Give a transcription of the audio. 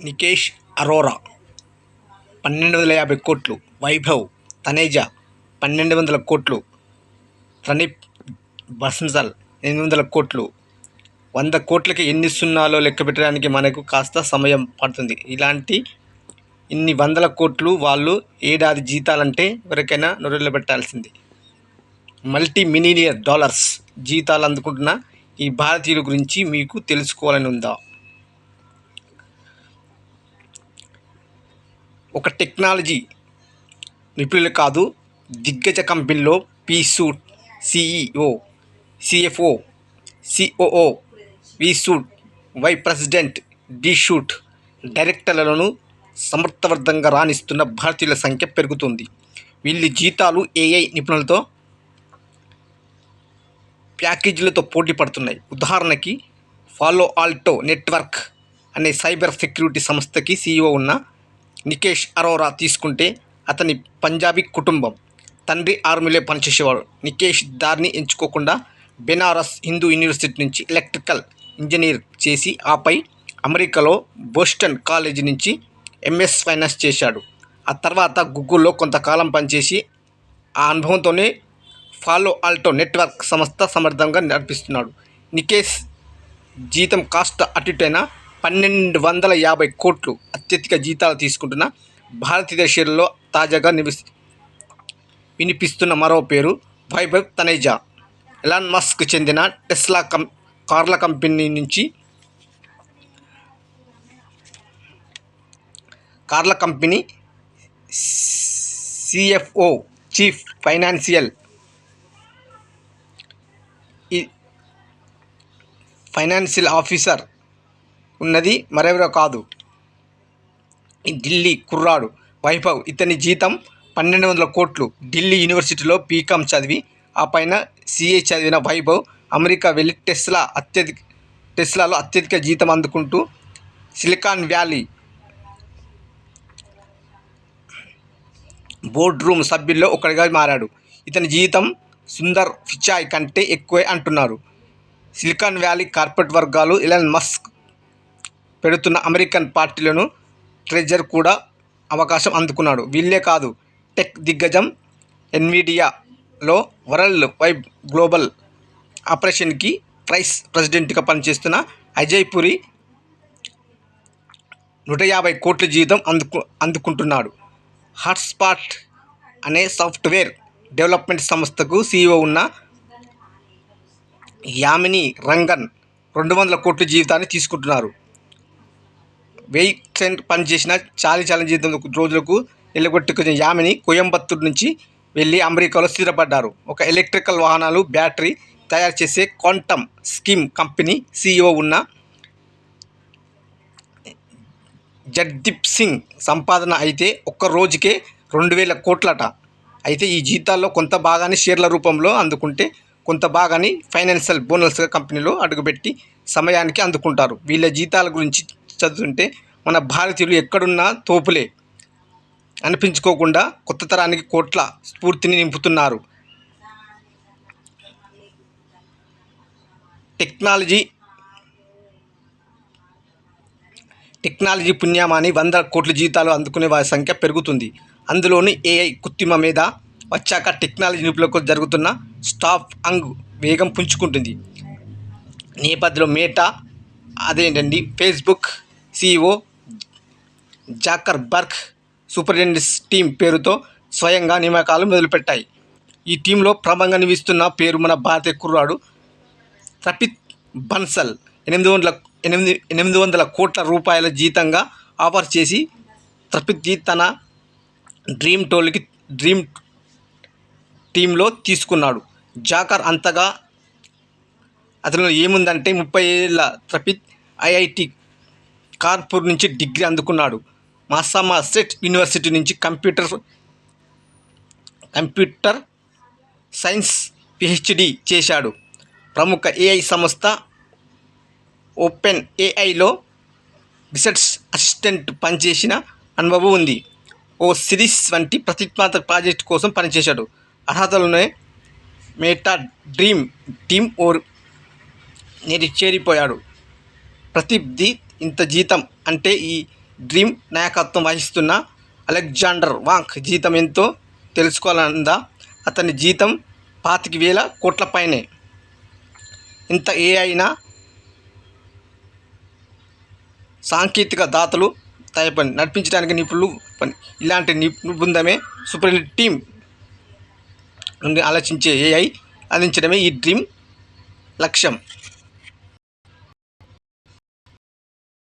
నికేష్ అరోరా 1250 కోట్లు, వైభవ్ తనేజా 1200 కోట్లు, ప్రణీత్ బన్సల్ 800 కోట్లు. 100 కోట్లకి ఎన్ని సున్నాలో లెక్కపెట్టడానికి మనకు కాస్త సమయం పడుతుంది. ఇన్ని వందల కోట్లు వాళ్ళు ఏడాది జీతాలంటే ఎవరికైనా నొరెళ్ళబెట్టాల్సింది. మల్టీ మిలియనియర్ డాలర్స్ జీతాలు అందుకుంటున్న ఈ భారతీయుల గురించి మీకు తెలుసుకోవాలని ఉందా? ఒక టెక్నాలజీ నిపుణులు కాదు, దిగ్గజ కంపెనీలో P suite CEO, CFO, COO, V suite, vice president, D suite డైరెక్టర్లను సమర్థవంతంగా రాణిస్తున్న భారతీయుల సంఖ్య పెరుగుతుంది. వీళ్ళ జీతాలు ఏఐ నిపుణులతో ప్యాకేజీలతో పోటీ పడుతున్నాయి. ఉదాహరణకి పాలో ఆల్టో నెట్వర్క్ అనే సైబర్ సెక్యూరిటీ సంస్థకి సీఈఓ ఉన్న నికేష్ అరోరా తీసుకుంటే, అతని పంజాబీ కుటుంబం. తండ్రి ఆర్మీలో పనిచేసేవాడు. నికేష్ దారిని ఎంచుకోకుండా బెనారస్ హిందూ యూనివర్సిటీ నుంచి ఎలక్ట్రికల్ ఇంజనీర్ చేసి, ఆపై అమెరికాలో బోస్టన్ కాలేజీ నుంచి ఎంఎస్ ఫైనాన్స్ చేశాడు. ఆ తర్వాత గూగుల్లో కొంతకాలం పనిచేసి ఆ అనుభవంతోనే పాలో ఆల్టో నెట్వర్క్ సంస్థ సమర్థంగా నడిపిస్తున్నాడు. నికేష్ జీతం కాస్త అటుటైన 1250 కోట్లు అత్యధిక జీతాలు తీసుకుంటున్న భారతదేశంలో తాజాగా వినిపిస్తున్న మరో పేరు వైభవ్ తనేజా. ఎలాన్ మస్క్ చెందిన టెస్లా కార్ల company CFO, chief financial officer ఉన్నది మరెవరో కాదు, ఈ ఢిల్లీ కుర్రాడు వైభవ్. ఇతని జీతం 1200 కోట్లు. ఢిల్లీ యూనివర్సిటీలో బీకాం చదివి ఆ పైన సిఏ చదివిన వైభవ్ అమెరికా వెళ్ళి టెస్లాలో అత్యధిక జీతం అందుకుంటూ సిలికాన్ వ్యాలీ బోర్డ్ రూమ్ సభ్యుల్లో ఒకడిగా మారాడు. ఇతని జీతం సుందర్ పిచాయ్ కంటే ఎక్కువే అంటున్నారు సిలికాన్ వ్యాలీ కార్పొరేట్ వర్గాలు. ఎలాన్ మస్క్ పెడుతున్న అమెరికన్ పార్టీలను ట్రెజర్ కూడా అవకాశం అందుకున్నాడు. వీళ్ళే కాదు, టెక్ దిగ్గజం ఎన్విడియాలో వరల్డ్ వైడ్ గ్లోబల్ ఆపరేషన్కి వైస్ ప్రెసిడెంట్గా పనిచేస్తున్న అజయ్ పురి 150 కోట్ల జీతం అందుకుంటున్నాడు. హాట్స్పాట్ అనే సాఫ్ట్వేర్ డెవలప్మెంట్ సంస్థకు సీఈఓ ఉన్న యామిని రంగన్ 200 కోట్ల జీవితాన్ని తీసుకుంటున్నారు. 1000 పనిచేసిన చాలీ జీతం రోజులకు నిలగొట్టుకున్న యామిని కోయంబత్తూరు నుంచి వెళ్ళి అమెరికాలో స్థిరపడ్డారు. ఒక ఎలక్ట్రికల్ వాహనాలు, బ్యాటరీ తయారు చేసే క్వాంటమ్ స్కీమ్ కంపెనీ సీఈఓ ఉన్న జగ్దీప్ సింగ్ సంపాదన అయితే ఒక్క రోజుకే 2000 కోట్లట. అయితే ఈ జీతాల్లో కొంత భాగాన్ని షేర్ల రూపంలో అందుకుంటే, కొంత భాగాన్ని ఫైనాన్షియల్ బోనస్గా కంపెనీలో అడుగుపెట్టి సమయానికి అందుకుంటారు. వీళ్ళ జీతాల గురించి చదువుతుంటే మన భారతీయులు ఎక్కడున్నా తోపులే అనిపించుకోకుండా కొత్త తరానికి కోట్ల స్ఫూర్తిని నింపుతున్నారు. టెక్నాలజీ పుణ్యమాని 100 కోట్ల జీతాలు అందుకునే వారి సంఖ్య పెరుగుతుంది. అందులోని ఏఐ కృత్రిమ మీద వచ్చాక టెక్నాలజీ నిపుణులకు జరుగుతున్న స్టాప్ అంగ్ వేగం పుంజుకుంటుంది. నేపథ్యంలో మేటా, ఫేస్బుక్ సీఈఓ జాకర్బర్గ్ సూపరింటెండెంట్స్ టీమ్ పేరుతో స్వయంగా నియామకాలు మొదలుపెట్టాయి. ఈ టీంలో ప్రముఖంగా నిలుస్తున్న పేరు మన భారతీయ కుర్రాడు ప్రణీత్ బన్సల్. 800 కోట్ల రూపాయల జీతంగా ఆఫర్ చేసి ప్రణీత్ తన డ్రీమ్ టీంలో తీసుకున్నాడు. జాకర్ అంతగా అతనిలో ఏముందంటే, 30 ఏళ్ల ప్రణీత్ ఐఐటి కాన్పూర్ నుంచి డిగ్రీ అందుకున్నాడు. మసాచుసెట్స్ యూనివర్సిటీ నుంచి కంప్యూటర్ సైన్స్ పిహెచ్డి చేశాడు. ప్రముఖ ఏఐ సంస్థ ఓపెన్ ఏఐలో రీసెర్చ్ అసిస్టెంట్ పనిచేసిన అనుభవం ఉంది. ఓ సిరీస్ వంటి ప్రతిష్టాత్మక ప్రాజెక్టు కోసం పనిచేశాడు. అర్హతలోనే మేటా డ్రీమ్ టీమ్ చేరిపోయాడు. ప్రదీప్ది ఇంత జీతం అంటే ఈ డ్రీమ్ నాయకత్వం వహిస్తున్న అలెగ్జాండర్ వాంగ్ జీతం ఎంతో తెలుసుకోవాలనుందా? అతని జీతం 25,000 కోట్ల పైనే. ఇంత అయినా సాంకేతిక దాతలు తయపని నడిపించడానికి నిపుణులు పని. ఇలాంటి బృందమే సూపర్ టీమ్ నుండి ఆలోచించే ఏఐ అందించడమే ఈ డ్రీమ్ లక్ష్యం.